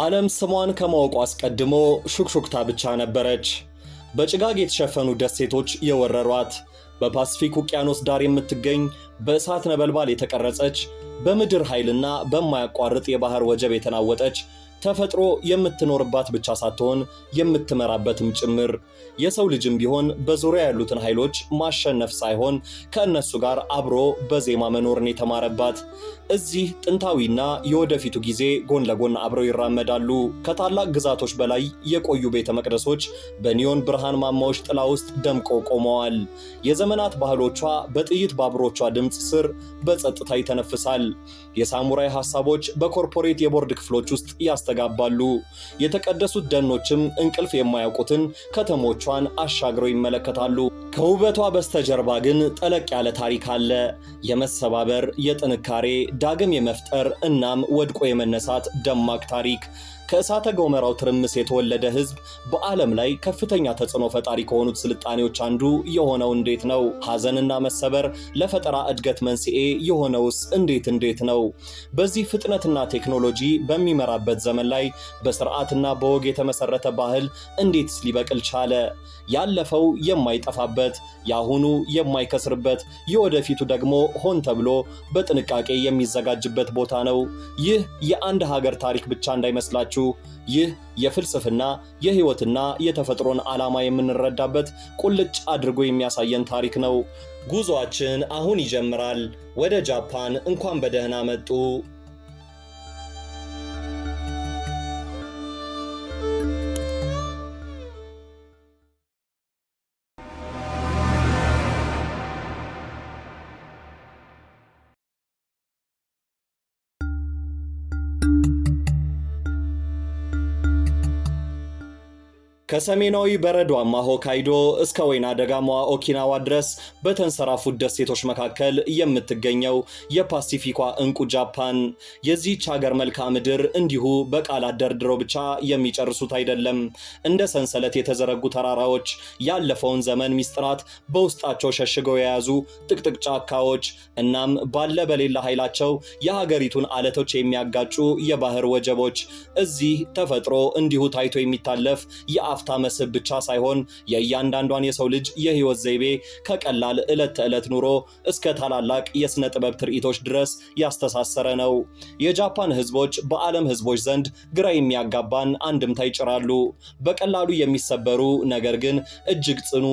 ዓለም ስሟን ከማወቋ አስቀድሞ ሹክሹክታ ብቻ ነበረች። በጭጋግ የተሸፈኑ ደሴቶች የወረሯት፣ በፓሲፊክ ውቅያኖስ ዳር የምትገኝ በእሳት ነበልባል የተቀረጸች፣ በምድር ኃይልና በማያቋርጥ የባህር ወጀብ የተናወጠች ተፈጥሮ የምትኖርባት ብቻ ሳትሆን የምትመራበትም ጭምር። የሰው ልጅም ቢሆን በዙሪያ ያሉትን ኃይሎች ማሸነፍ ሳይሆን ከእነሱ ጋር አብሮ በዜማ መኖርን የተማረባት። እዚህ ጥንታዊና የወደፊቱ ጊዜ ጎን ለጎን አብረው ይራመዳሉ። ከታላቅ ግዛቶች በላይ የቆዩ ቤተ መቅደሶች በኒዮን ብርሃን ማማዎች ጥላ ውስጥ ደምቀው ቆመዋል። የዘመናት ባህሎቿ በጥይት ባቡሮቿ ድምፅ ስር በጸጥታ ይተነፍሳል። የሳሙራይ ሐሳቦች በኮርፖሬት የቦርድ ክፍሎች ውስጥ ያስተጋባሉ። የተቀደሱት ደኖችም እንቅልፍ የማያውቁትን ከተሞቿን አሻግረው ይመለከታሉ። ከውበቷ በስተጀርባ ግን ጠለቅ ያለ ታሪክ አለ። የመሰባበር፣ የጥንካሬ፣ ዳግም የመፍጠር እናም ወድቆ የመነሳት ደማቅ ታሪክ። ከእሳተ ገሞራው ትርምስ የተወለደ ሕዝብ በዓለም ላይ ከፍተኛ ተጽዕኖ ፈጣሪ ከሆኑት ስልጣኔዎች አንዱ የሆነው እንዴት ነው? ሐዘንና መሰበር ለፈጠራ እድገት መንስኤ የሆነውስ እንዴት ነው? በዚህ ፍጥነትና ቴክኖሎጂ በሚመራበት ዘመን ላይ በስርዓትና በወግ የተመሰረተ ባህል እንዴትስ ሊበቅል ቻለ? ያለፈው የማይጠፋበት፣ ያሁኑ የማይከስርበት፣ የወደፊቱ ደግሞ ሆን ተብሎ በጥንቃቄ የሚዘጋጅበት ቦታ ነው። ይህ የአንድ ሀገር ታሪክ ብቻ እንዳይመስላችሁ። ይህ የፍልስፍና የህይወትና የተፈጥሮን ዓላማ የምንረዳበት ቁልጭ አድርጎ የሚያሳየን ታሪክ ነው። ጉዞአችን አሁን ይጀምራል። ወደ ጃፓን እንኳን በደህና መጡ። ከሰሜናዊ በረዷማ ሆካይዶ እስከ ወይና ደጋማዋ ኦኪናዋ ድረስ በተንሰራፉት ደሴቶች መካከል የምትገኘው የፓሲፊኳ እንቁ ጃፓን። የዚህች ሀገር መልክዓ ምድር እንዲሁ በቃላት ደርድረው ብቻ የሚጨርሱት አይደለም። እንደ ሰንሰለት የተዘረጉ ተራራዎች፣ ያለፈውን ዘመን ሚስጥራት በውስጣቸው ሸሽገው የያዙ ጥቅጥቅ ጫካዎች፣ እናም ባለ በሌላ ኃይላቸው የሀገሪቱን አለቶች የሚያጋጩ የባህር ወጀቦች። እዚህ ተፈጥሮ እንዲሁ ታይቶ የሚታለፍ አፍታ መስህብ ብቻ ሳይሆን የእያንዳንዷን የሰው ልጅ የህይወት ዘይቤ ከቀላል ዕለት ተዕለት ኑሮ እስከ ታላላቅ የሥነ ጥበብ ትርኢቶች ድረስ ያስተሳሰረ ነው። የጃፓን ህዝቦች በዓለም ህዝቦች ዘንድ ግራ የሚያጋባን አንድምታ ይጭራሉ። በቀላሉ የሚሰበሩ ነገር ግን እጅግ ጽኑ፣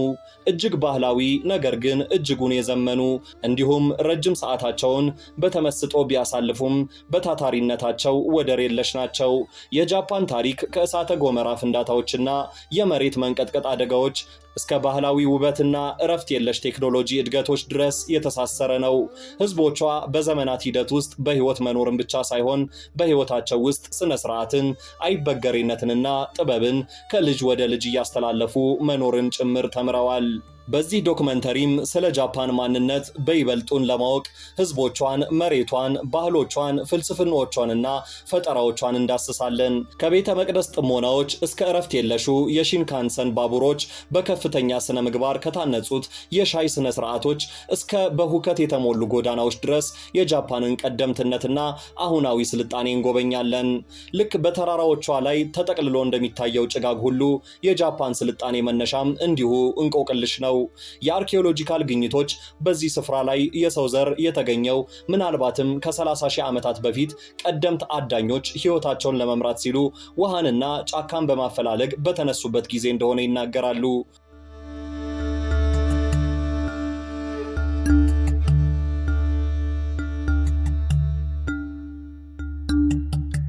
እጅግ ባህላዊ ነገር ግን እጅጉን የዘመኑ፣ እንዲሁም ረጅም ሰዓታቸውን በተመስጦ ቢያሳልፉም በታታሪነታቸው ወደር የለሽ ናቸው። የጃፓን ታሪክ ከእሳተ ገሞራ ፍንዳታዎችና የመሬት መንቀጥቀጥ አደጋዎች እስከ ባህላዊ ውበትና እረፍት የለሽ ቴክኖሎጂ እድገቶች ድረስ የተሳሰረ ነው። ህዝቦቿ በዘመናት ሂደት ውስጥ በህይወት መኖርን ብቻ ሳይሆን በህይወታቸው ውስጥ ስነ ስርዓትን፣ አይበገሬነትንና ጥበብን ከልጅ ወደ ልጅ እያስተላለፉ መኖርን ጭምር ተምረዋል። በዚህ ዶክመንተሪም ስለ ጃፓን ማንነት በይበልጡን ለማወቅ ህዝቦቿን፣ መሬቷን፣ ባህሎቿን፣ ፍልስፍናዎቿንና ፈጠራዎቿን እንዳስሳለን። ከቤተ መቅደስ ጥሞናዎች እስከ እረፍት የለሹ የሺንካንሰን ባቡሮች፣ በከፍተኛ ስነ ምግባር ከታነጹት የሻይ ስነ ስርዓቶች እስከ በሁከት የተሞሉ ጎዳናዎች ድረስ የጃፓንን ቀደምትነትና አሁናዊ ስልጣኔ እንጎበኛለን። ልክ በተራራዎቿ ላይ ተጠቅልሎ እንደሚታየው ጭጋግ ሁሉ የጃፓን ስልጣኔ መነሻም እንዲሁ እንቆቅልሽ ነው። የአርኪኦሎጂካል ግኝቶች በዚህ ስፍራ ላይ የሰው ዘር የተገኘው ምናልባትም ከ30,000 ዓመታት በፊት ቀደምት አዳኞች ህይወታቸውን ለመምራት ሲሉ ውሃንና ጫካን በማፈላለግ በተነሱበት ጊዜ እንደሆነ ይናገራሉ።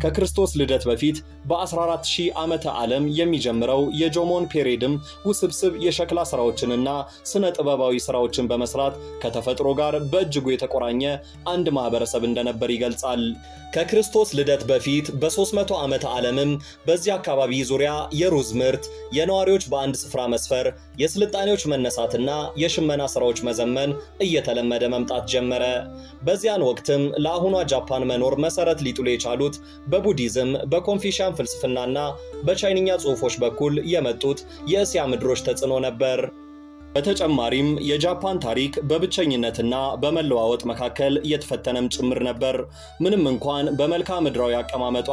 ከክርስቶስ ልደት በፊት በ14,000 ዓመተ ዓለም የሚጀምረው የጆሞን ፔሬድም ውስብስብ የሸክላ ስራዎችንና ስነ ጥበባዊ ስራዎችን በመስራት ከተፈጥሮ ጋር በእጅጉ የተቆራኘ አንድ ማህበረሰብ እንደነበር ይገልጻል። ከክርስቶስ ልደት በፊት በ300 ዓመተ ዓለምም በዚህ አካባቢ ዙሪያ የሩዝ ምርት፣ የነዋሪዎች በአንድ ስፍራ መስፈር፣ የስልጣኔዎች መነሳትና የሽመና ስራዎች መዘመን እየተለመደ መምጣት ጀመረ። በዚያን ወቅትም ለአሁኗ ጃፓን መኖር መሰረት ሊጥሉ የቻሉት በቡዲዝም፣ በኮንፊሽያን ፍልስፍናና በቻይንኛ ጽሑፎች በኩል የመጡት የእስያ ምድሮች ተጽዕኖ ነበር። በተጨማሪም የጃፓን ታሪክ በብቸኝነትና በመለዋወጥ መካከል የተፈተነም ጭምር ነበር። ምንም እንኳን በመልክዓ ምድራዊ አቀማመጧ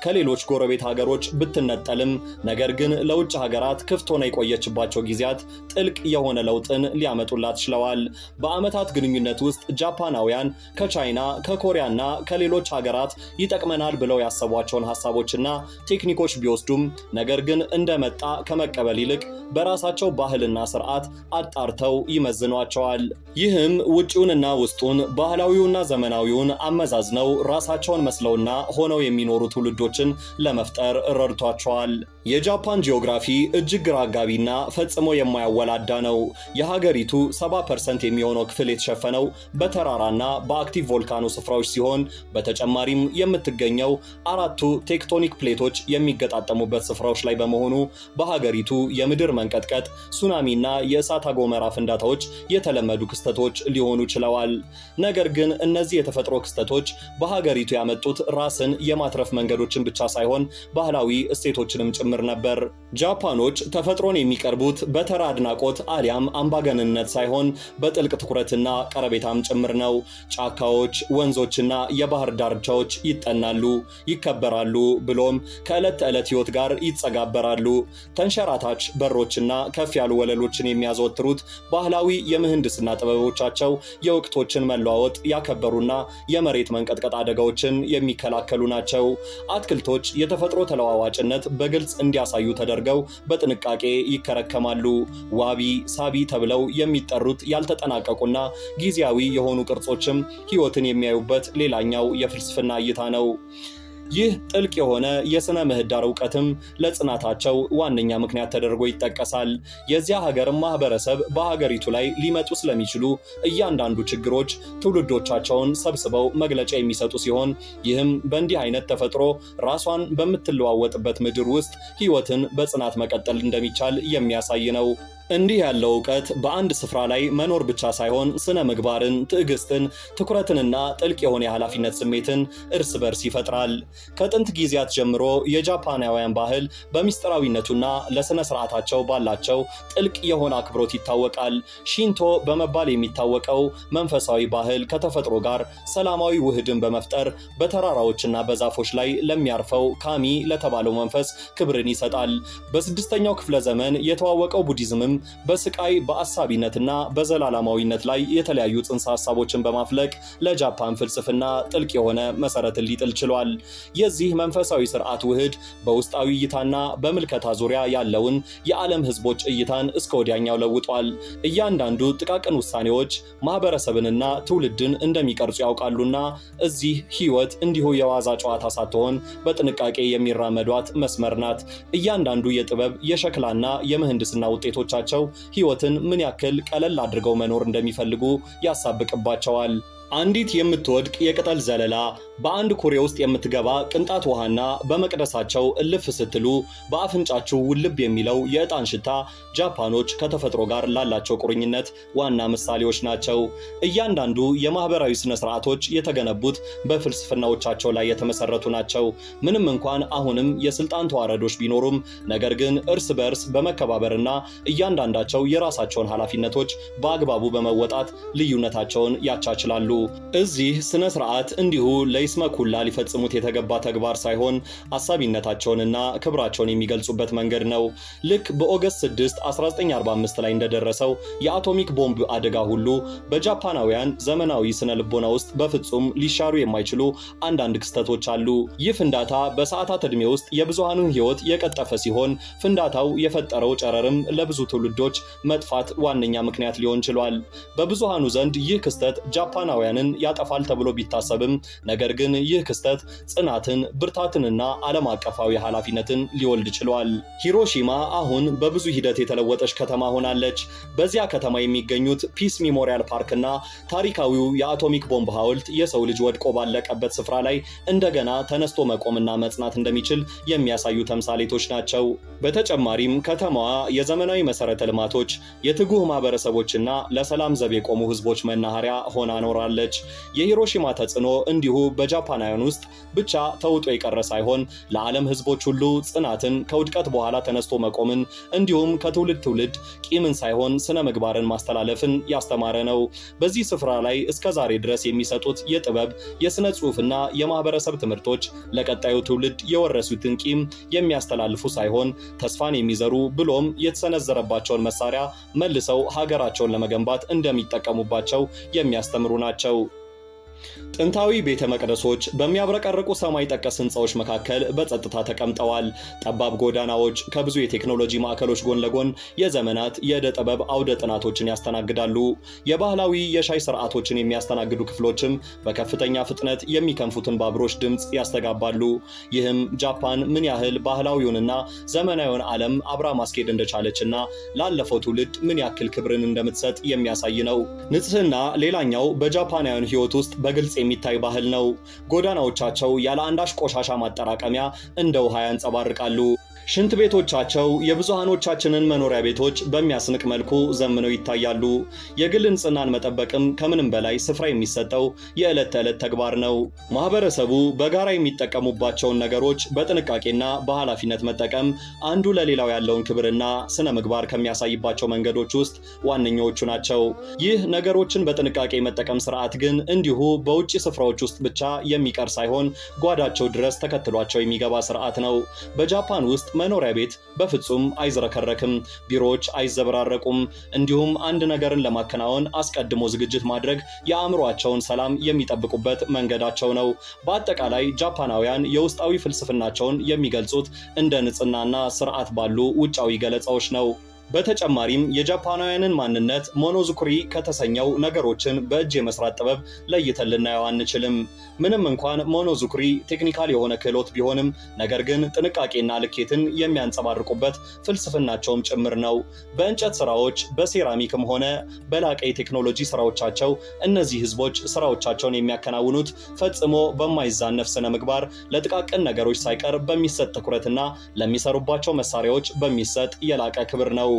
ከሌሎች ጎረቤት ሀገሮች ብትነጠልም ነገር ግን ለውጭ ሀገራት ክፍት ሆና የቆየችባቸው ጊዜያት ጥልቅ የሆነ ለውጥን ሊያመጡላት ችለዋል። በዓመታት ግንኙነት ውስጥ ጃፓናውያን ከቻይና ከኮሪያና ከሌሎች ሀገራት ይጠቅመናል ብለው ያሰቧቸውን ሐሳቦችና ቴክኒኮች ቢወስዱም ነገር ግን እንደመጣ ከመቀበል ይልቅ በራሳቸው ባህልና ስርዓት አጣርተው ይመዝኗቸዋል። ይህም ውጪውንና ውስጡን ባህላዊውና ዘመናዊውን አመዛዝነው ራሳቸውን መስለውና ሆነው የሚኖሩ ትውልዶችን ለመፍጠር ረድቷቸዋል። የጃፓን ጂኦግራፊ እጅግ ግራ አጋቢና ፈጽሞ የማያወላዳ ነው። የሀገሪቱ 70% የሚሆነው ክፍል የተሸፈነው በተራራና በአክቲቭ ቮልካኖ ስፍራዎች ሲሆን በተጨማሪም የምትገኘው አራቱ ቴክቶኒክ ፕሌቶች የሚገጣጠሙበት ስፍራዎች ላይ በመሆኑ በሀገሪቱ የምድር መንቀጥቀጥ፣ ሱናሚና የእሳተ ገሞራ ፍንዳታዎች የተለመዱ ክስተቶች ሊሆኑ ችለዋል። ነገር ግን እነዚህ የተፈጥሮ ክስተቶች በሀገሪቱ ያመጡት ራስን የማትረፍ መንገዶችን ብቻ ሳይሆን ባህላዊ እሴቶችንም ጭምር ነበር። ጃፓኖች ተፈጥሮን የሚቀርቡት በተራ አድናቆት አሊያም አምባገነንነት ሳይሆን በጥልቅ ትኩረትና ቀረቤታም ጭምር ነው። ጫካዎች፣ ወንዞችና የባህር ዳርቻዎች ይጠናሉ፣ ይከበራሉ፣ ብሎም ከዕለት ተዕለት ሕይወት ጋር ይጸጋበራሉ። ተንሸራታች በሮችና ከፍ ያሉ ወለሎችን የሚያዘወትሩት ባህላዊ የምህንድስና ጥበቦቻቸው የወቅቶችን መለዋወጥ ያከበሩና የመሬት መንቀጥቀጥ አደጋዎችን የሚከላከሉ ናቸው። አትክልቶች የተፈጥሮ ተለዋዋጭነት በግልጽ እንዲያሳዩ ተደርገው በጥንቃቄ ይከረከማሉ። ዋቢ ሳቢ ተብለው የሚጠሩት ያልተጠናቀቁና ጊዜያዊ የሆኑ ቅርጾችም ሕይወትን የሚያዩበት ሌላኛው የፍልስፍና እይታ ነው። ይህ ጥልቅ የሆነ የሥነ ምህዳር ዕውቀትም ለጽናታቸው ዋነኛ ምክንያት ተደርጎ ይጠቀሳል። የዚያ ሀገር ማህበረሰብ በሀገሪቱ ላይ ሊመጡ ስለሚችሉ እያንዳንዱ ችግሮች ትውልዶቻቸውን ሰብስበው መግለጫ የሚሰጡ ሲሆን ይህም በእንዲህ አይነት ተፈጥሮ ራሷን በምትለዋወጥበት ምድር ውስጥ ሕይወትን በጽናት መቀጠል እንደሚቻል የሚያሳይ ነው። እንዲህ ያለው ዕውቀት በአንድ ስፍራ ላይ መኖር ብቻ ሳይሆን ስነ ምግባርን፣ ትዕግስትን፣ ትኩረትንና ጥልቅ የሆነ የኃላፊነት ስሜትን እርስ በርስ ይፈጥራል። ከጥንት ጊዜያት ጀምሮ የጃፓናውያን ባህል በሚስጥራዊነቱና ለስነ ስርዓታቸው ባላቸው ጥልቅ የሆነ አክብሮት ይታወቃል። ሺንቶ በመባል የሚታወቀው መንፈሳዊ ባህል ከተፈጥሮ ጋር ሰላማዊ ውህድን በመፍጠር በተራራዎችና በዛፎች ላይ ለሚያርፈው ካሚ ለተባለው መንፈስ ክብርን ይሰጣል። በ6ኛው ክፍለ ዘመን የተዋወቀው ቡዲዝምም በስቃይ በአሳቢነትና በዘላለማዊነት ላይ የተለያዩ ጽንሰ ሐሳቦችን በማፍለቅ ለጃፓን ፍልስፍና ጥልቅ የሆነ መሰረትን ሊጥል ችሏል። የዚህ መንፈሳዊ ስርዓት ውህድ በውስጣዊ እይታና በምልከታ ዙሪያ ያለውን የዓለም ህዝቦች እይታን እስከ ወዲያኛው ለውጧል። እያንዳንዱ ጥቃቅን ውሳኔዎች ማህበረሰብንና ትውልድን እንደሚቀርጹ ያውቃሉና እዚህ ህይወት እንዲሁ የዋዛ ጨዋታ ሳትሆን በጥንቃቄ የሚራመዷት መስመር ናት። እያንዳንዱ የጥበብ የሸክላና የምህንድስና ውጤቶቻቸው ህይወትን ምን ያክል ቀለል አድርገው መኖር እንደሚፈልጉ ያሳብቅባቸዋል። አንዲት የምትወድቅ የቅጠል ዘለላ በአንድ ኩሬ ውስጥ የምትገባ ቅንጣት ውሃና በመቅደሳቸው እልፍ ስትሉ በአፍንጫችሁ ውልብ የሚለው የዕጣን ሽታ ጃፓኖች ከተፈጥሮ ጋር ላላቸው ቁርኝነት ዋና ምሳሌዎች ናቸው። እያንዳንዱ የማህበራዊ ስነ ስርዓቶች የተገነቡት በፍልስፍናዎቻቸው ላይ የተመሰረቱ ናቸው። ምንም እንኳን አሁንም የስልጣን ተዋረዶች ቢኖሩም ነገር ግን እርስ በርስ በመከባበርና እያንዳንዳቸው የራሳቸውን ኃላፊነቶች በአግባቡ በመወጣት ልዩነታቸውን ያቻችላሉ። እዚህ ስነ ስርዓት እንዲሁ ለይስመኩላ ሊፈጽሙት የተገባ ተግባር ሳይሆን አሳቢነታቸውንና ክብራቸውን የሚገልጹበት መንገድ ነው። ልክ በኦገስት 6 1945 ላይ እንደደረሰው የአቶሚክ ቦምብ አደጋ ሁሉ በጃፓናውያን ዘመናዊ ስነ ልቦና ውስጥ በፍጹም ሊሻሩ የማይችሉ አንዳንድ ክስተቶች አሉ። ይህ ፍንዳታ በሰዓታት ዕድሜ ውስጥ የብዙሃኑን ሕይወት የቀጠፈ ሲሆን ፍንዳታው የፈጠረው ጨረርም ለብዙ ትውልዶች መጥፋት ዋነኛ ምክንያት ሊሆን ችሏል። በብዙሃኑ ዘንድ ይህ ክስተት ጃፓናውያንን ያጠፋል ተብሎ ቢታሰብም ነገር ግን ይህ ክስተት ጽናትን፣ ብርታትንና ዓለም አቀፋዊ ኃላፊነትን ሊወልድ ችሏል። ሂሮሺማ አሁን በብዙ ሂደት የተለወጠች ከተማ ሆናለች። በዚያ ከተማ የሚገኙት ፒስ ሚሞሪያል ፓርክና ታሪካዊው የአቶሚክ ቦምብ ሐውልት የሰው ልጅ ወድቆ ባለቀበት ስፍራ ላይ እንደገና ተነስቶ መቆምና መጽናት እንደሚችል የሚያሳዩ ተምሳሌቶች ናቸው። በተጨማሪም ከተማዋ የዘመናዊ መሰረተ ልማቶች፣ የትጉህ ማህበረሰቦችና ለሰላም ዘብ የቆሙ ህዝቦች መናኸሪያ ሆና ኖራለች። አሳይታለች። የሂሮሺማ ተጽዕኖ እንዲሁ በጃፓናውያን ውስጥ ብቻ ተውጦ የቀረ ሳይሆን ለዓለም ህዝቦች ሁሉ ጽናትን፣ ከውድቀት በኋላ ተነስቶ መቆምን እንዲሁም ከትውልድ ትውልድ ቂምን ሳይሆን ስነ ምግባርን ማስተላለፍን ያስተማረ ነው። በዚህ ስፍራ ላይ እስከ ዛሬ ድረስ የሚሰጡት የጥበብ የስነ ጽሑፍና የማህበረሰብ ትምህርቶች ለቀጣዩ ትውልድ የወረሱትን ቂም የሚያስተላልፉ ሳይሆን ተስፋን የሚዘሩ ብሎም የተሰነዘረባቸውን መሳሪያ መልሰው ሀገራቸውን ለመገንባት እንደሚጠቀሙባቸው የሚያስተምሩ ናቸው። ጥንታዊ ቤተ መቅደሶች በሚያብረቀርቁ ሰማይ ጠቀስ ህንፃዎች መካከል በጸጥታ ተቀምጠዋል። ጠባብ ጎዳናዎች ከብዙ የቴክኖሎጂ ማዕከሎች ጎን ለጎን የዘመናት የዕደ ጥበብ አውደ ጥናቶችን ያስተናግዳሉ። የባህላዊ የሻይ ስርዓቶችን የሚያስተናግዱ ክፍሎችም በከፍተኛ ፍጥነት የሚከንፉትን ባቡሮች ድምፅ ያስተጋባሉ። ይህም ጃፓን ምን ያህል ባህላዊውንና ዘመናዊውን ዓለም አብራ ማስኬድ እንደቻለችና ላለፈው ትውልድ ምን ያክል ክብርን እንደምትሰጥ የሚያሳይ ነው። ንጽህና ሌላኛው በጃፓናውያን ህይወት ውስጥ በግልጽ የሚታይ ባህል ነው። ጎዳናዎቻቸው ያለ አንዳች ቆሻሻ ማጠራቀሚያ እንደ ውሃ ያንጸባርቃሉ። ሽንት ቤቶቻቸው የብዙሃኖቻችንን መኖሪያ ቤቶች በሚያስንቅ መልኩ ዘምነው ይታያሉ። የግል ንጽህናን መጠበቅም ከምንም በላይ ስፍራ የሚሰጠው የዕለት ተዕለት ተግባር ነው። ማህበረሰቡ በጋራ የሚጠቀሙባቸውን ነገሮች በጥንቃቄና በኃላፊነት መጠቀም አንዱ ለሌላው ያለውን ክብርና ስነ ምግባር ከሚያሳይባቸው መንገዶች ውስጥ ዋነኛዎቹ ናቸው። ይህ ነገሮችን በጥንቃቄ መጠቀም ስርዓት ግን እንዲሁ በውጭ ስፍራዎች ውስጥ ብቻ የሚቀር ሳይሆን ጓዳቸው ድረስ ተከትሏቸው የሚገባ ስርዓት ነው። በጃፓን ውስጥ መኖሪያ ቤት በፍጹም አይዝረከረክም፣ ቢሮዎች አይዘበራረቁም። እንዲሁም አንድ ነገርን ለማከናወን አስቀድሞ ዝግጅት ማድረግ የአእምሮአቸውን ሰላም የሚጠብቁበት መንገዳቸው ነው። በአጠቃላይ ጃፓናውያን የውስጣዊ ፍልስፍናቸውን የሚገልጹት እንደ ንጽህናና ስርዓት ባሉ ውጫዊ ገለጻዎች ነው። በተጨማሪም የጃፓናውያንን ማንነት ሞኖዙኩሪ ከተሰኘው ነገሮችን በእጅ የመስራት ጥበብ ለይተን ልናየው አንችልም። ምንም እንኳን ሞኖዙኩሪ ቴክኒካል የሆነ ክህሎት ቢሆንም ነገር ግን ጥንቃቄና ልኬትን የሚያንጸባርቁበት ፍልስፍናቸውም ጭምር ነው። በእንጨት ስራዎች፣ በሴራሚክም ሆነ በላቀ የቴክኖሎጂ ስራዎቻቸው እነዚህ ህዝቦች ስራዎቻቸውን የሚያከናውኑት ፈጽሞ በማይዛነፍ ስነ ምግባር፣ ለጥቃቅን ነገሮች ሳይቀር በሚሰጥ ትኩረትና ለሚሰሩባቸው መሳሪያዎች በሚሰጥ የላቀ ክብር ነው።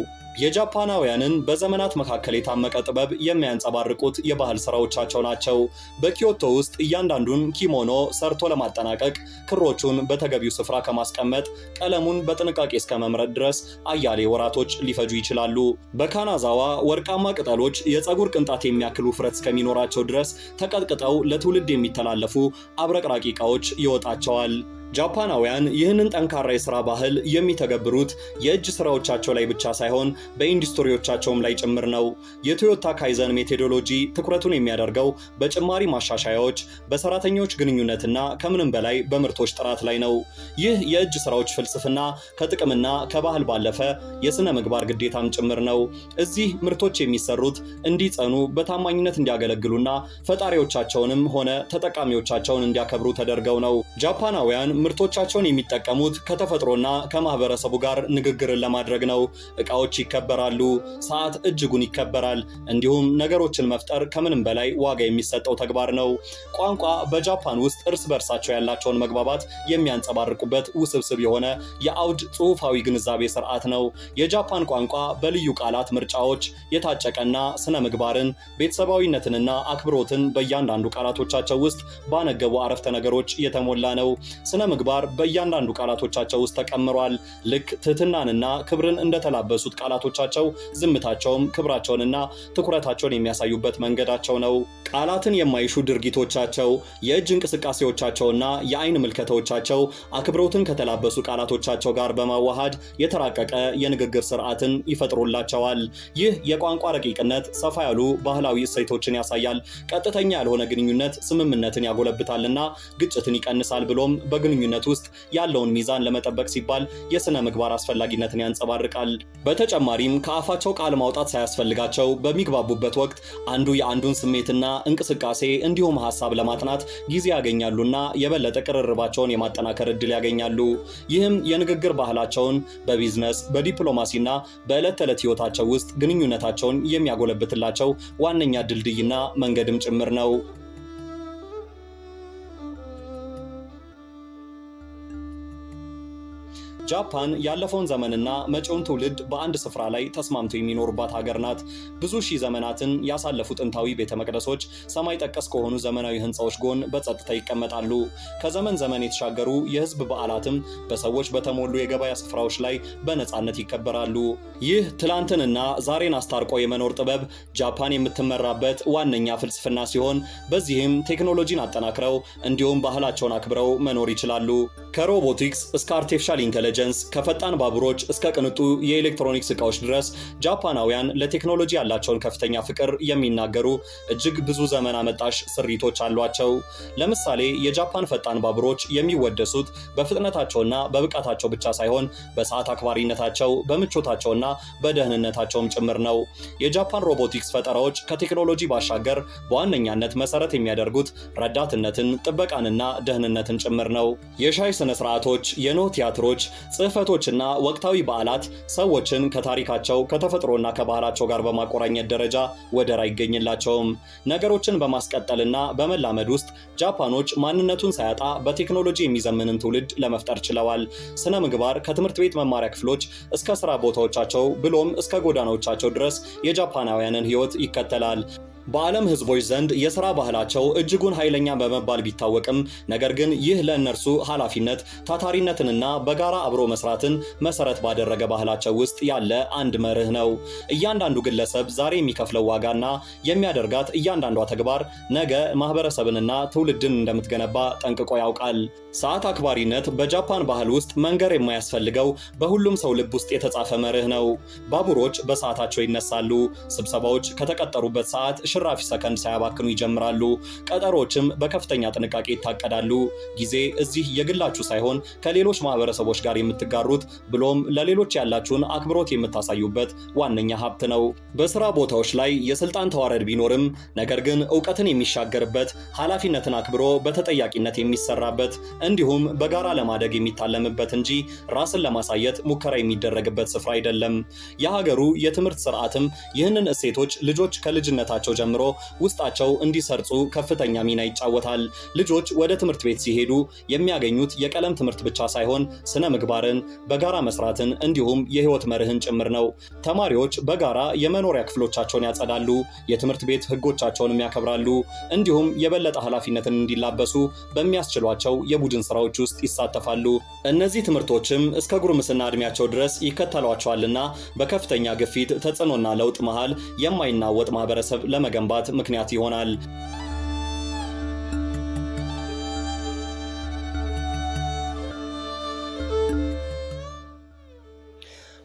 የጃፓናውያንን በዘመናት መካከል የታመቀ ጥበብ የሚያንጸባርቁት የባህል ስራዎቻቸው ናቸው። በኪዮቶ ውስጥ እያንዳንዱን ኪሞኖ ሰርቶ ለማጠናቀቅ ክሮቹን በተገቢው ስፍራ ከማስቀመጥ ቀለሙን በጥንቃቄ እስከ መምረጥ ድረስ አያሌ ወራቶች ሊፈጁ ይችላሉ። በካናዛዋ ወርቃማ ቅጠሎች የፀጉር ቅንጣት የሚያክል ውፍረት እስከሚኖራቸው ድረስ ተቀጥቅጠው ለትውልድ የሚተላለፉ አብረቅራቂ ዕቃዎች ይወጣቸዋል። ጃፓናውያን ይህንን ጠንካራ የሥራ ባህል የሚተገብሩት የእጅ ሥራዎቻቸው ላይ ብቻ ሳይሆን በኢንዱስትሪዎቻቸውም ላይ ጭምር ነው። የቶዮታ ካይዘን ሜቶዶሎጂ ትኩረቱን የሚያደርገው በጭማሪ ማሻሻያዎች፣ በሰራተኞች ግንኙነትና ከምንም በላይ በምርቶች ጥራት ላይ ነው። ይህ የእጅ ሥራዎች ፍልስፍና ከጥቅምና ከባህል ባለፈ የሥነ ምግባር ግዴታም ጭምር ነው። እዚህ ምርቶች የሚሰሩት እንዲጸኑ፣ በታማኝነት እንዲያገለግሉና ፈጣሪዎቻቸውንም ሆነ ተጠቃሚዎቻቸውን እንዲያከብሩ ተደርገው ነው። ጃፓናውያን ምርቶቻቸውን የሚጠቀሙት ከተፈጥሮና ከማህበረሰቡ ጋር ንግግርን ለማድረግ ነው። ዕቃዎች ይከበራሉ፣ ሰዓት እጅጉን ይከበራል። እንዲሁም ነገሮችን መፍጠር ከምንም በላይ ዋጋ የሚሰጠው ተግባር ነው። ቋንቋ በጃፓን ውስጥ እርስ በርሳቸው ያላቸውን መግባባት የሚያንጸባርቁበት ውስብስብ የሆነ የአውድ ጽሑፋዊ ግንዛቤ ስርዓት ነው። የጃፓን ቋንቋ በልዩ ቃላት ምርጫዎች የታጨቀና ስነ ምግባርን፣ ቤተሰባዊነትንና አክብሮትን በእያንዳንዱ ቃላቶቻቸው ውስጥ ባነገቡ አረፍተ ነገሮች የተሞላ ነው። ስነ ምግባር በእያንዳንዱ ቃላቶቻቸው ውስጥ ተቀምሯል። ልክ ትህትናንና ክብርን እንደተላበሱት ቃላቶቻቸው ዝምታቸውም ክብራቸውንና ትኩረታቸውን የሚያሳዩበት መንገዳቸው ነው። ቃላትን የማይሹ ድርጊቶቻቸው፣ የእጅ እንቅስቃሴዎቻቸውና የአይን ምልከታዎቻቸው አክብሮትን ከተላበሱ ቃላቶቻቸው ጋር በማዋሃድ የተራቀቀ የንግግር ስርዓትን ይፈጥሩላቸዋል። ይህ የቋንቋ ረቂቅነት ሰፋ ያሉ ባህላዊ እሴቶችን ያሳያል። ቀጥተኛ ያልሆነ ግንኙነት ስምምነትን ያጎለብታልና ግጭትን ይቀንሳል ብሎም በግንኙነት ውስጥ ያለውን ሚዛን ለመጠበቅ ሲባል የሥነ ምግባር አስፈላጊነትን ያንጸባርቃል። በተጨማሪም ከአፋቸው ቃል ማውጣት ሳያስፈልጋቸው በሚግባቡበት ወቅት አንዱ የአንዱን ስሜትና እንቅስቃሴ እንዲሁም ሐሳብ ለማጥናት ጊዜ ያገኛሉና የበለጠ ቅርርባቸውን የማጠናከር ዕድል ያገኛሉ። ይህም የንግግር ባህላቸውን በቢዝነስ በዲፕሎማሲና በዕለት ተዕለት ሕይወታቸው ውስጥ ግንኙነታቸውን የሚያጎለብትላቸው ዋነኛ ድልድይና መንገድም ጭምር ነው። ጃፓን ያለፈውን ዘመንና መጪውን ትውልድ በአንድ ስፍራ ላይ ተስማምተው የሚኖሩባት ሀገር ናት። ብዙ ሺህ ዘመናትን ያሳለፉ ጥንታዊ ቤተ መቅደሶች ሰማይ ጠቀስ ከሆኑ ዘመናዊ ህንፃዎች ጎን በጸጥታ ይቀመጣሉ። ከዘመን ዘመን የተሻገሩ የህዝብ በዓላትም በሰዎች በተሞሉ የገበያ ስፍራዎች ላይ በነፃነት ይከበራሉ። ይህ ትላንትንና ዛሬን አስታርቆ የመኖር ጥበብ ጃፓን የምትመራበት ዋነኛ ፍልስፍና ሲሆን፣ በዚህም ቴክኖሎጂን አጠናክረው እንዲሁም ባህላቸውን አክብረው መኖር ይችላሉ። ከሮቦቲክስ እስከ አርቲፊሻል ኢንተለጀንስ፣ ከፈጣን ባቡሮች እስከ ቅንጡ የኤሌክትሮኒክስ ዕቃዎች ድረስ ጃፓናውያን ለቴክኖሎጂ ያላቸውን ከፍተኛ ፍቅር የሚናገሩ እጅግ ብዙ ዘመን አመጣሽ ስሪቶች አሏቸው። ለምሳሌ የጃፓን ፈጣን ባቡሮች የሚወደሱት በፍጥነታቸውና በብቃታቸው ብቻ ሳይሆን በሰዓት አክባሪነታቸው፣ በምቾታቸውና በደህንነታቸውም ጭምር ነው። የጃፓን ሮቦቲክስ ፈጠራዎች ከቴክኖሎጂ ባሻገር በዋነኛነት መሰረት የሚያደርጉት ረዳትነትን፣ ጥበቃንና ደህንነትን ጭምር ነው። የሻይ ስነ ስርዓቶች፣ የኖህ ቲያትሮች፣ ጽሕፈቶችና ወቅታዊ በዓላት ሰዎችን ከታሪካቸው ከተፈጥሮና ከባህላቸው ጋር በማቆራኘት ደረጃ ወደር አይገኝላቸውም። ነገሮችን በማስቀጠልና በመላመድ ውስጥ ጃፓኖች ማንነቱን ሳያጣ በቴክኖሎጂ የሚዘምንን ትውልድ ለመፍጠር ችለዋል። ስነ ምግባር ከትምህርት ቤት መማሪያ ክፍሎች እስከ ስራ ቦታዎቻቸው ብሎም እስከ ጎዳናዎቻቸው ድረስ የጃፓናውያንን ሕይወት ይከተላል። በዓለም ህዝቦች ዘንድ የሥራ ባህላቸው እጅጉን ኃይለኛ በመባል ቢታወቅም ነገር ግን ይህ ለእነርሱ ኃላፊነት፣ ታታሪነትንና በጋራ አብሮ መስራትን መሰረት ባደረገ ባህላቸው ውስጥ ያለ አንድ መርህ ነው። እያንዳንዱ ግለሰብ ዛሬ የሚከፍለው ዋጋና የሚያደርጋት እያንዳንዷ ተግባር ነገ ማህበረሰብንና ትውልድን እንደምትገነባ ጠንቅቆ ያውቃል። ሰዓት አክባሪነት በጃፓን ባህል ውስጥ መንገር የማያስፈልገው በሁሉም ሰው ልብ ውስጥ የተጻፈ መርህ ነው። ባቡሮች በሰዓታቸው ይነሳሉ። ስብሰባዎች ከተቀጠሩበት ሰዓት ሽራፊ ሰከንድ ሳያባክኑ ይጀምራሉ። ቀጠሮችም በከፍተኛ ጥንቃቄ ይታቀዳሉ። ጊዜ እዚህ የግላችሁ ሳይሆን ከሌሎች ማህበረሰቦች ጋር የምትጋሩት ብሎም ለሌሎች ያላችሁን አክብሮት የምታሳዩበት ዋነኛ ሀብት ነው። በስራ ቦታዎች ላይ የስልጣን ተዋረድ ቢኖርም ነገር ግን ዕውቀትን የሚሻገርበት፣ ኃላፊነትን አክብሮ በተጠያቂነት የሚሰራበት እንዲሁም በጋራ ለማደግ የሚታለምበት እንጂ ራስን ለማሳየት ሙከራ የሚደረግበት ስፍራ አይደለም። የሀገሩ የትምህርት ስርዓትም ይህንን እሴቶች ልጆች ከልጅነታቸው ጀምሮ ውስጣቸው እንዲሰርጹ ከፍተኛ ሚና ይጫወታል። ልጆች ወደ ትምህርት ቤት ሲሄዱ የሚያገኙት የቀለም ትምህርት ብቻ ሳይሆን ስነ ምግባርን፣ በጋራ መስራትን እንዲሁም የህይወት መርህን ጭምር ነው። ተማሪዎች በጋራ የመኖሪያ ክፍሎቻቸውን ያጸዳሉ፣ የትምህርት ቤት ህጎቻቸውንም ያከብራሉ፣ እንዲሁም የበለጠ ኃላፊነትን እንዲላበሱ በሚያስችሏቸው የቡድን ስራዎች ውስጥ ይሳተፋሉ። እነዚህ ትምህርቶችም እስከ ጉርምስና እድሜያቸው ድረስ ይከተሏቸዋልና በከፍተኛ ግፊት፣ ተጽዕኖና ለውጥ መሃል የማይናወጥ ማህበረሰብ ለመገንባት ምክንያት ይሆናል።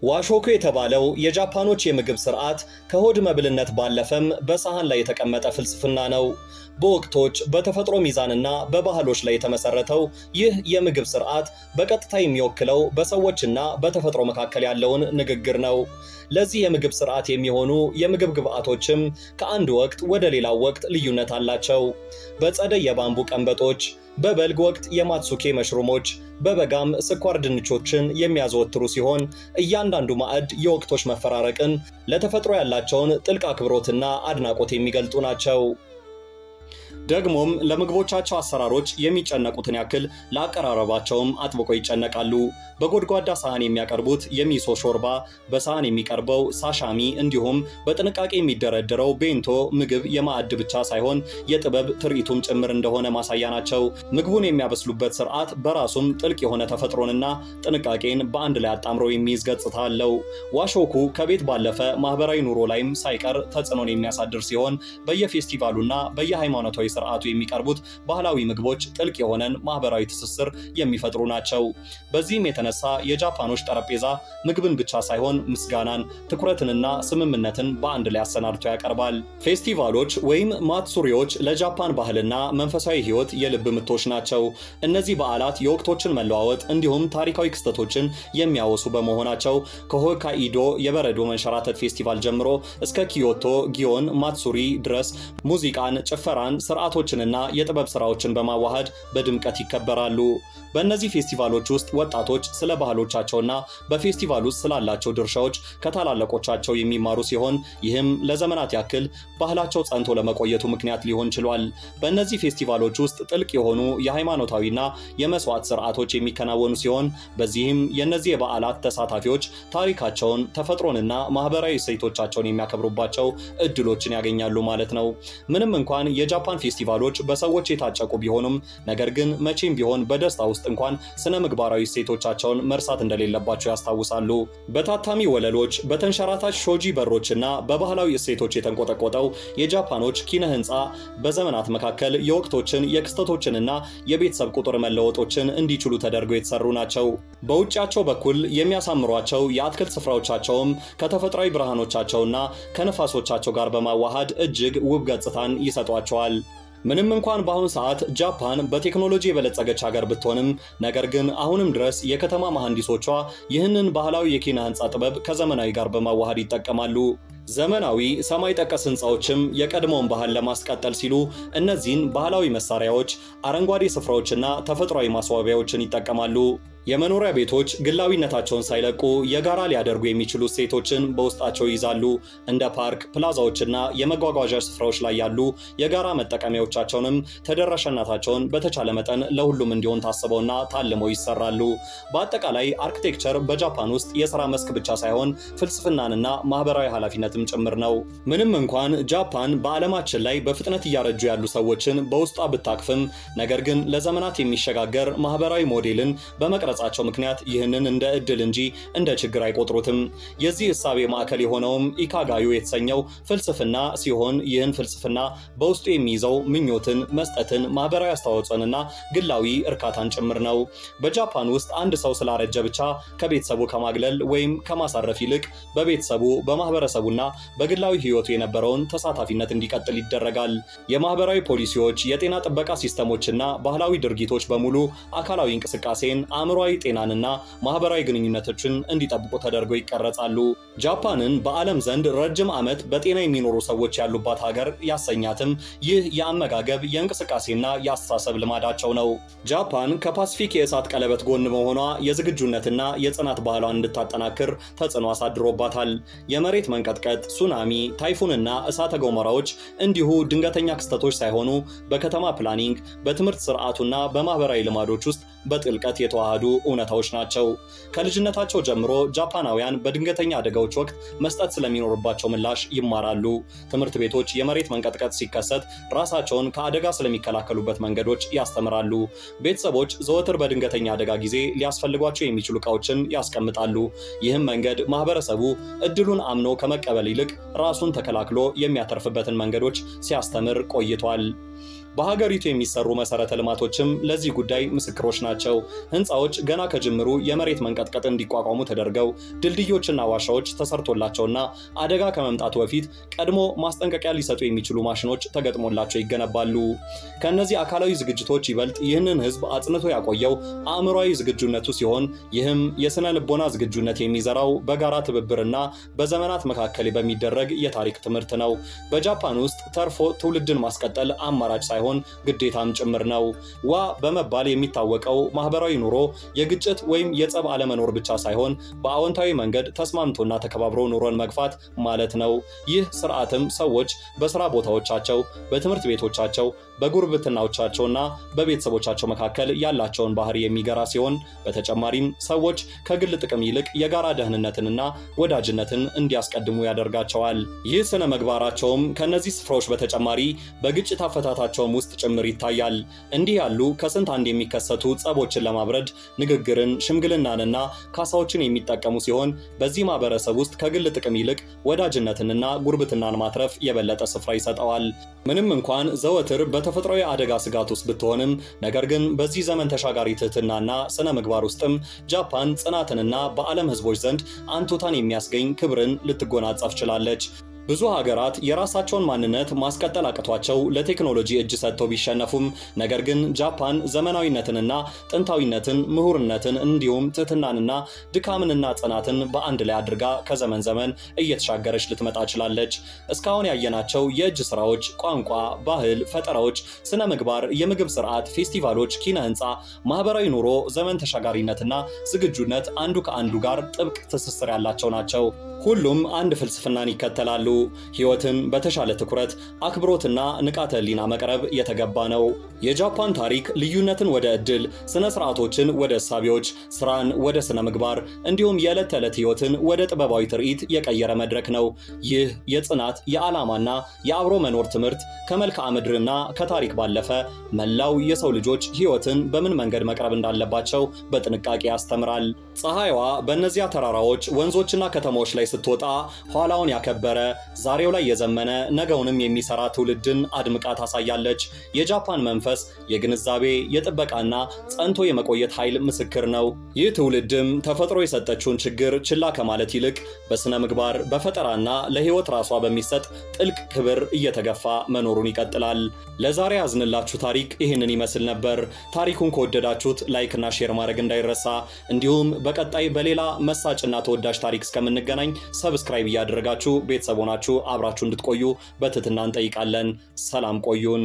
ዋሾኩ የተባለው የጃፓኖች የምግብ ስርዓት ከሆድ መብልነት ባለፈም በሳህን ላይ የተቀመጠ ፍልስፍና ነው። በወቅቶች በተፈጥሮ ሚዛንና በባህሎች ላይ የተመሰረተው ይህ የምግብ ስርዓት በቀጥታ የሚወክለው በሰዎችና በተፈጥሮ መካከል ያለውን ንግግር ነው። ለዚህ የምግብ ስርዓት የሚሆኑ የምግብ ግብዓቶችም ከአንድ ወቅት ወደ ሌላው ወቅት ልዩነት አላቸው። በጸደይ የባምቡ ቀንበጦች፣ በበልግ ወቅት የማትሱኬ መሽሩሞች፣ በበጋም ስኳር ድንቾችን የሚያዘወትሩ ሲሆን እያንዳንዱ ማዕድ የወቅቶች መፈራረቅን፣ ለተፈጥሮ ያላቸውን ጥልቅ አክብሮትና አድናቆት የሚገልጡ ናቸው። ደግሞም ለምግቦቻቸው አሰራሮች የሚጨነቁትን ያክል ለአቀራረባቸውም አጥብቆ ይጨነቃሉ። በጎድጓዳ ሳህን የሚያቀርቡት የሚሶ ሾርባ፣ በሳህን የሚቀርበው ሳሻሚ እንዲሁም በጥንቃቄ የሚደረደረው ቤንቶ ምግብ የማዕድ ብቻ ሳይሆን የጥበብ ትርኢቱም ጭምር እንደሆነ ማሳያ ናቸው። ምግቡን የሚያበስሉበት ስርዓት በራሱም ጥልቅ የሆነ ተፈጥሮንና ጥንቃቄን በአንድ ላይ አጣምሮ የሚይዝ ገጽታ አለው። ዋሾኩ ከቤት ባለፈ ማህበራዊ ኑሮ ላይም ሳይቀር ተጽዕኖን የሚያሳድር ሲሆን በየፌስቲቫሉና በየሃይማኖታዊ ስርዓቱ የሚቀርቡት ባህላዊ ምግቦች ጥልቅ የሆነን ማህበራዊ ትስስር የሚፈጥሩ ናቸው። በዚህም የተነሳ የጃፓኖች ጠረጴዛ ምግብን ብቻ ሳይሆን ምስጋናን፣ ትኩረትንና ስምምነትን በአንድ ላይ አሰናድቶ ያቀርባል። ፌስቲቫሎች ወይም ማትሱሪዎች ለጃፓን ባህልና መንፈሳዊ ህይወት የልብ ምቶች ናቸው። እነዚህ በዓላት የወቅቶችን መለዋወጥ እንዲሁም ታሪካዊ ክስተቶችን የሚያወሱ በመሆናቸው ከሆካኢዶ የበረዶ መንሸራተት ፌስቲቫል ጀምሮ እስከ ኪዮቶ ጊዮን ማትሱሪ ድረስ ሙዚቃን፣ ጭፈራን፣ ስርዓት ስርዓቶችንና የጥበብ ስራዎችን በማዋሃድ በድምቀት ይከበራሉ። በእነዚህ ፌስቲቫሎች ውስጥ ወጣቶች ስለ ባህሎቻቸውና በፌስቲቫል ውስጥ ስላላቸው ድርሻዎች ከታላላቆቻቸው የሚማሩ ሲሆን ይህም ለዘመናት ያክል ባህላቸው ጸንቶ ለመቆየቱ ምክንያት ሊሆን ችሏል። በእነዚህ ፌስቲቫሎች ውስጥ ጥልቅ የሆኑ የሃይማኖታዊና የመስዋዕት ስርዓቶች የሚከናወኑ ሲሆን በዚህም የእነዚህ የበዓላት ተሳታፊዎች ታሪካቸውን፣ ተፈጥሮንና ማህበራዊ እሴቶቻቸውን የሚያከብሩባቸው እድሎችን ያገኛሉ ማለት ነው። ምንም እንኳን የጃፓን ፌስቲቫሎች በሰዎች የታጨቁ ቢሆኑም ነገር ግን መቼም ቢሆን በደስታ ውስጥ እንኳን ስነ ምግባራዊ እሴቶቻቸውን መርሳት እንደሌለባቸው ያስታውሳሉ። በታታሚ ወለሎች፣ በተንሸራታች ሾጂ በሮችና በባህላዊ እሴቶች የተንቆጠቆጠው የጃፓኖች ኪነ ህንፃ በዘመናት መካከል የወቅቶችን የክስተቶችንና የቤተሰብ ቁጥር መለወጦችን እንዲችሉ ተደርገው የተሰሩ ናቸው። በውጫቸው በኩል የሚያሳምሯቸው የአትክልት ስፍራዎቻቸውም ከተፈጥሯዊ ብርሃኖቻቸውና ከነፋሶቻቸው ጋር በማዋሃድ እጅግ ውብ ገጽታን ይሰጧቸዋል። ምንም እንኳን በአሁን ሰዓት ጃፓን በቴክኖሎጂ የበለጸገች ሀገር ብትሆንም ነገር ግን አሁንም ድረስ የከተማ መሐንዲሶቿ ይህንን ባህላዊ የኪነ ህንፃ ጥበብ ከዘመናዊ ጋር በማዋሃድ ይጠቀማሉ። ዘመናዊ ሰማይ ጠቀስ ህንፃዎችም የቀድሞውን ባህል ለማስቀጠል ሲሉ እነዚህን ባህላዊ መሳሪያዎች፣ አረንጓዴ ስፍራዎችና ተፈጥሯዊ ማስዋቢያዎችን ይጠቀማሉ። የመኖሪያ ቤቶች ግላዊነታቸውን ሳይለቁ የጋራ ሊያደርጉ የሚችሉ እሴቶችን በውስጣቸው ይይዛሉ። እንደ ፓርክ፣ ፕላዛዎችና የመጓጓዣ ስፍራዎች ላይ ያሉ የጋራ መጠቀሚያዎቻቸውንም ተደራሽነታቸውን በተቻለ መጠን ለሁሉም እንዲሆን ታስበውና ታልመው ይሰራሉ። በአጠቃላይ አርኪቴክቸር በጃፓን ውስጥ የሥራ መስክ ብቻ ሳይሆን ፍልስፍናንና ማህበራዊ ኃላፊነትም ጭምር ነው። ምንም እንኳን ጃፓን በዓለማችን ላይ በፍጥነት እያረጁ ያሉ ሰዎችን በውስጧ ብታቅፍም ነገር ግን ለዘመናት የሚሸጋገር ማህበራዊ ሞዴልን በመቅረጽ ቸው ምክንያት ይህንን እንደ እድል እንጂ እንደ ችግር አይቆጥሩትም። የዚህ እሳቤ ማዕከል የሆነውም ኢካጋዩ የተሰኘው ፍልስፍና ሲሆን ይህን ፍልስፍና በውስጡ የሚይዘው ምኞትን፣ መስጠትን፣ ማህበራዊ አስተዋጽኦንና ግላዊ እርካታን ጭምር ነው። በጃፓን ውስጥ አንድ ሰው ስላረጀ ብቻ ከቤተሰቡ ከማግለል ወይም ከማሳረፍ ይልቅ በቤተሰቡ በማህበረሰቡና በግላዊ ህይወቱ የነበረውን ተሳታፊነት እንዲቀጥል ይደረጋል። የማህበራዊ ፖሊሲዎች፣ የጤና ጥበቃ ሲስተሞችና ባህላዊ ድርጊቶች በሙሉ አካላዊ እንቅስቃሴን፣ አእምሯዊ ጤናንና ማህበራዊ ግንኙነቶችን እንዲጠብቁ ተደርገው ይቀረጻሉ። ጃፓንን በዓለም ዘንድ ረጅም ዓመት በጤና የሚኖሩ ሰዎች ያሉባት ሀገር ያሰኛትም ይህ የአመጋገብ የእንቅስቃሴና የአስተሳሰብ ልማዳቸው ነው። ጃፓን ከፓሲፊክ የእሳት ቀለበት ጎን መሆኗ የዝግጁነትና የጽናት ባህሏን እንድታጠናክር ተጽዕኖ አሳድሮባታል። የመሬት መንቀጥቀጥ፣ ሱናሚ፣ ታይፉንና እሳተ ገሞራዎች እንዲሁ ድንገተኛ ክስተቶች ሳይሆኑ በከተማ ፕላኒንግ፣ በትምህርት ስርዓቱና በማህበራዊ ልማዶች ውስጥ በጥልቀት የተዋሃዱ እውነታዎች ናቸው። ከልጅነታቸው ጀምሮ ጃፓናውያን በድንገተኛ አደጋዎች ወቅት መስጠት ስለሚኖርባቸው ምላሽ ይማራሉ። ትምህርት ቤቶች የመሬት መንቀጥቀጥ ሲከሰት ራሳቸውን ከአደጋ ስለሚከላከሉበት መንገዶች ያስተምራሉ። ቤተሰቦች ዘወትር በድንገተኛ አደጋ ጊዜ ሊያስፈልጓቸው የሚችሉ ዕቃዎችን ያስቀምጣሉ። ይህም መንገድ ማህበረሰቡ እድሉን አምኖ ከመቀበል ይልቅ ራሱን ተከላክሎ የሚያተርፍበትን መንገዶች ሲያስተምር ቆይቷል። በሀገሪቱ የሚሰሩ መሰረተ ልማቶችም ለዚህ ጉዳይ ምስክሮች ናቸው። ህንፃዎች ገና ከጅምሩ የመሬት መንቀጥቀጥ እንዲቋቋሙ ተደርገው ድልድዮችና ዋሻዎች ተሰርቶላቸውና አደጋ ከመምጣቱ በፊት ቀድሞ ማስጠንቀቂያ ሊሰጡ የሚችሉ ማሽኖች ተገጥሞላቸው ይገነባሉ። ከእነዚህ አካላዊ ዝግጅቶች ይበልጥ ይህንን ህዝብ አጽንቶ ያቆየው አእምሯዊ ዝግጁነቱ ሲሆን ይህም የስነ ልቦና ዝግጁነት የሚዘራው በጋራ ትብብርና በዘመናት መካከል በሚደረግ የታሪክ ትምህርት ነው። በጃፓን ውስጥ ተርፎ ትውልድን ማስቀጠል አማራጭ ሳይሆን ግዴታም ጭምር ነው። ዋ በመባል የሚታወቀው ማህበራዊ ኑሮ የግጭት ወይም የጸብ አለመኖር ብቻ ሳይሆን በአዎንታዊ መንገድ ተስማምቶና ተከባብሮ ኑሮን መግፋት ማለት ነው። ይህ ስርዓትም ሰዎች በስራ ቦታዎቻቸው፣ በትምህርት ቤቶቻቸው፣ በጉርብትናዎቻቸውና በቤተሰቦቻቸው መካከል ያላቸውን ባህሪ የሚገራ ሲሆን በተጨማሪም ሰዎች ከግል ጥቅም ይልቅ የጋራ ደህንነትንና ወዳጅነትን እንዲያስቀድሙ ያደርጋቸዋል። ይህ ስነ ምግባራቸውም ከነዚህ ስፍራዎች በተጨማሪ በግጭት አፈታታቸውም ውስጥ ጭምር ይታያል። እንዲህ ያሉ ከስንት አንድ የሚከሰቱ ጸቦችን ለማብረድ ንግግርን፣ ሽምግልናንና ካሳዎችን የሚጠቀሙ ሲሆን በዚህ ማህበረሰብ ውስጥ ከግል ጥቅም ይልቅ ወዳጅነትንና ጉርብትናን ማትረፍ የበለጠ ስፍራ ይሰጠዋል። ምንም እንኳን ዘወትር በተፈጥሯዊ አደጋ ስጋት ውስጥ ብትሆንም ነገር ግን በዚህ ዘመን ተሻጋሪ ትህትናና ስነ ምግባር ውስጥም ጃፓን ጽናትንና በዓለም ህዝቦች ዘንድ አንቱታን የሚያስገኝ ክብርን ልትጎናጸፍ ችላለች። ብዙ ሀገራት የራሳቸውን ማንነት ማስቀጠል አቅቷቸው ለቴክኖሎጂ እጅ ሰጥተው ቢሸነፉም ነገር ግን ጃፓን ዘመናዊነትንና ጥንታዊነትን፣ ምሁርነትን እንዲሁም ትህትናንና ድካምንና ጽናትን በአንድ ላይ አድርጋ ከዘመን ዘመን እየተሻገረች ልትመጣ ችላለች። እስካሁን ያየናቸው የእጅ ስራዎች፣ ቋንቋ፣ ባህል፣ ፈጠራዎች፣ ስነ ምግባር፣ የምግብ ስርዓት፣ ፌስቲቫሎች፣ ኪነ ህንፃ፣ ማህበራዊ ኑሮ፣ ዘመን ተሻጋሪነትና ዝግጁነት አንዱ ከአንዱ ጋር ጥብቅ ትስስር ያላቸው ናቸው። ሁሉም አንድ ፍልስፍናን ይከተላሉ። ህይወትን በተሻለ ትኩረት፣ አክብሮትና ንቃተ ህሊና መቅረብ የተገባ ነው። የጃፓን ታሪክ ልዩነትን ወደ ዕድል፣ ስነ ስርዓቶችን ወደ እሳቤዎች፣ ስራን ወደ ስነ ምግባር እንዲሁም የዕለት ተዕለት ህይወትን ወደ ጥበባዊ ትርኢት የቀየረ መድረክ ነው። ይህ የጽናት የዓላማና የአብሮ መኖር ትምህርት ከመልክዓ ምድርና ከታሪክ ባለፈ መላው የሰው ልጆች ህይወትን በምን መንገድ መቅረብ እንዳለባቸው በጥንቃቄ ያስተምራል። ፀሐይዋ በእነዚያ ተራራዎች፣ ወንዞችና ከተሞች ላይ ስትወጣ ኋላውን ያከበረ ዛሬው ላይ የዘመነ ነገውንም የሚሰራ ትውልድን አድምቃ ታሳያለች። የጃፓን መንፈስ የግንዛቤ የጥበቃና ጸንቶ የመቆየት ኃይል ምስክር ነው። ይህ ትውልድም ተፈጥሮ የሰጠችውን ችግር ችላ ከማለት ይልቅ በስነ ምግባር በፈጠራና ለህይወት ራሷ በሚሰጥ ጥልቅ ክብር እየተገፋ መኖሩን ይቀጥላል። ለዛሬ ያዝንላችሁ ታሪክ ይህንን ይመስል ነበር። ታሪኩን ከወደዳችሁት ላይክና ሼር ማድረግ እንዳይረሳ። እንዲሁም በቀጣይ በሌላ መሳጭና ተወዳጅ ታሪክ እስከምንገናኝ ሰብስክራይብ እያደረጋችሁ ቤተሰብ ሆናችሁ አብራችሁ እንድትቆዩ በትህትና እንጠይቃለን። ሰላም ቆዩን።